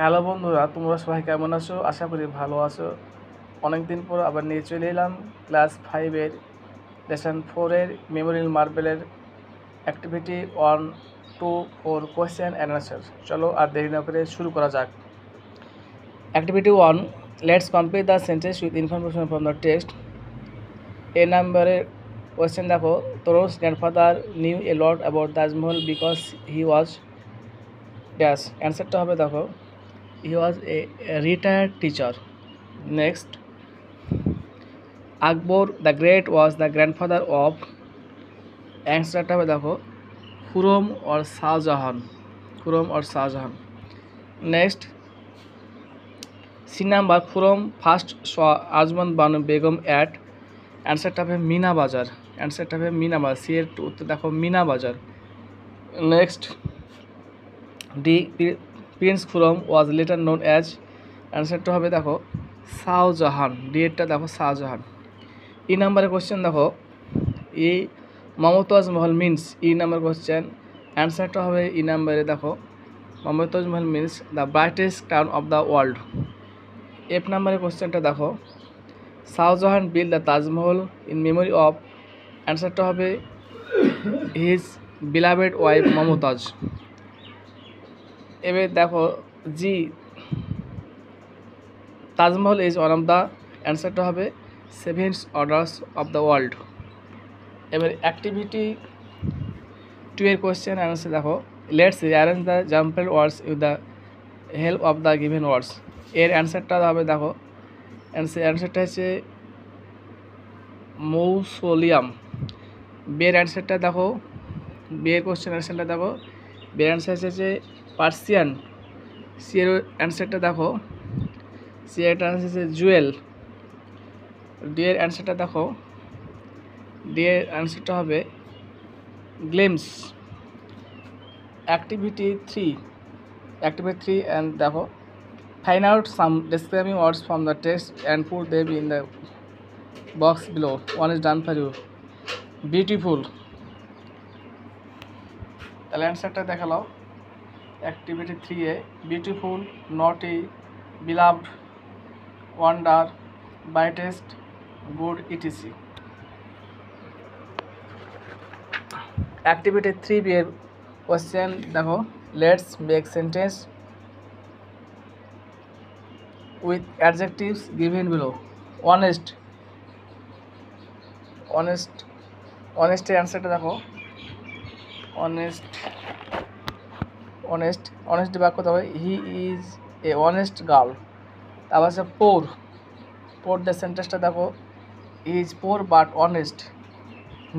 Hello বন্ধুরা, তোমরা সবাই কেমন আছো? আশা করি ভালো আছো। অনেক দিন পর আবার নিয়ে চলে এলাম ক্লাস 5-এর লেসন 4-এর মেমোরিয়াল মার্বেলের অ্যাক্টিভিটি 1, 2, 4 কোয়েশ্চেন অ্যান্ড আনসার। চলো আর দেরি না করে শুরু করা যাক। Activity 1, let's complete the sentence with information from the text. A নাম্বারের কোয়েশ্চেন দেখো, Tarun's grandfather knew a lot about Taj Mahal because he was dash. অ্যান্সারটা হবে দেখো, he was a retired teacher. Next, Akbar the Great was the grandfather of, answerটা হবে দেখো Khurram or Shahjahan, Khurram or Shahjahan. Next, C number, Khurram first saw Ajman Banu Begum at, অ্যান্সারটা হবে মিনা বাজার, অ্যান্সারটা হবে মিনা বাজার, সি এর উত্তর দেখো মিনা বাজার. নেক্সট, ডি প্রিন্স খুরম ওয়াজ লেটার নোন অ্যাজ, অ্যান্সারটা হবে দেখো শাহজাহান, ডি এরটা দেখো শাহজাহান. ই নাম্বারের কোশ্চেন দেখো, ই Mumtaz Mahal means, E number question, অ্যান্সারটা হবে ই নাম্বারে দেখো Mumtaz Mahal means the brightest crown of the world. F নাম্বারের কোশ্চেনটা দেখো, Shah Jahan built the Taj Mahal in memory of, অ্যান্সারটা হবে হিজ বিলাভেড ওয়াইফ মমতাজ. এবার দেখো G Taj Mahal is one of the, অ্যান্সারটা হবে seven wonders of the world. এবার অ্যাক্টিভিটি 2 এর কোয়েশ্চেন অ্যান্সার দেখো, let's arrange the jumbled words with the help of the given words. এর অ্যান্সারটা হবে দেখো, অ্যান্সারটা হচ্ছে মৌসোলিয়াম. বিয়ের অ্যান্সারটা দেখো, বিয়ের কোয়েশ্চেন অ্যান্সারটা দেখো, বিয়ের অ্যান্সার হচ্ছে পার্সিয়ান. সি এর অ্যান্সারটা দেখো, সি এর অ্যান্সার হচ্ছে জুয়েল. ডি এর অ্যান্সারটা দেখো, ডি এর অ্যান্সারটা হবে গ্লেমস. অ্যাক্টিভিটি 3 অ্যান্ড দেখো, find out some describing words from the text and put them in the box below. One is done for you. Beautiful, তাহলে অ্যান্সারটা দেখালাও অ্যাক্টিভিটি 3-এ, beautiful, naughty, beloved, wonder, brightest, good, etc. Activity 3-বি এর question দেখো, let's make sentence with adjectives given below. Honest, অনেস্টের অ্যান্সারটা দেখো, অনেস্ট বাক্য তবে he is a honest girl. তারপর হচ্ছে পোর দ্য সেন্টেন্সটা দেখো, is poor but honest.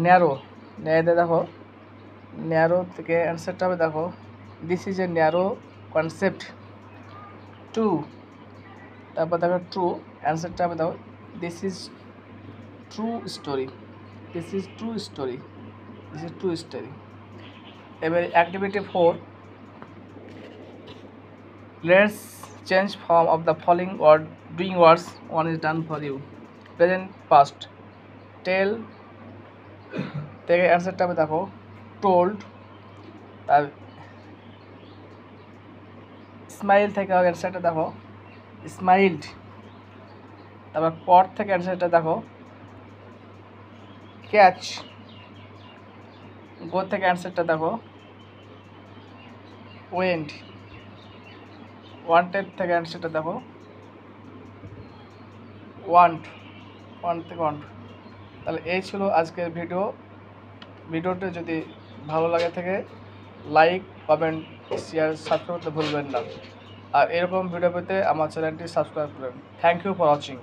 Narrow দেখো, ন্যারো থেকে অ্যান্সারটা হবে দেখো, this is a narrow concept. True, তারপর দেখো ট্রু, অ্যান্সারটা হবে দেখো দিস ইজ ট্রু স্টোরি. এবার activity 4, let's change form of the following word doing words. One is done for you. Present, past. Tell থেকে অ্যান্সারটা হবে দেখো টোল্ড. তার স্মাইল থেকে অ্যান্সারটা দেখো স্মাইলড. তারপর পট থেকে অ্যান্সারটা দেখো ক্যাচ. গো থেকে অ্যান্সারটা দেখো ওয়েন্ট. ওয়ান্টেড থেকে অ্যান্সারটা দেখো ওয়ান্ট থেকে ওয়ান্ট. তাহলে এই ছিল আজকের ভিডিওটা যদি ভালো লাগে থাকে লাইক, কমেন্ট, শেয়ার, সাবস্ক্রাইব করতে ভুলবেন না. আর এরকম ভিডিও পেতে আমার চ্যানেলটি সাবস্ক্রাইব করবেন. Thank you for watching.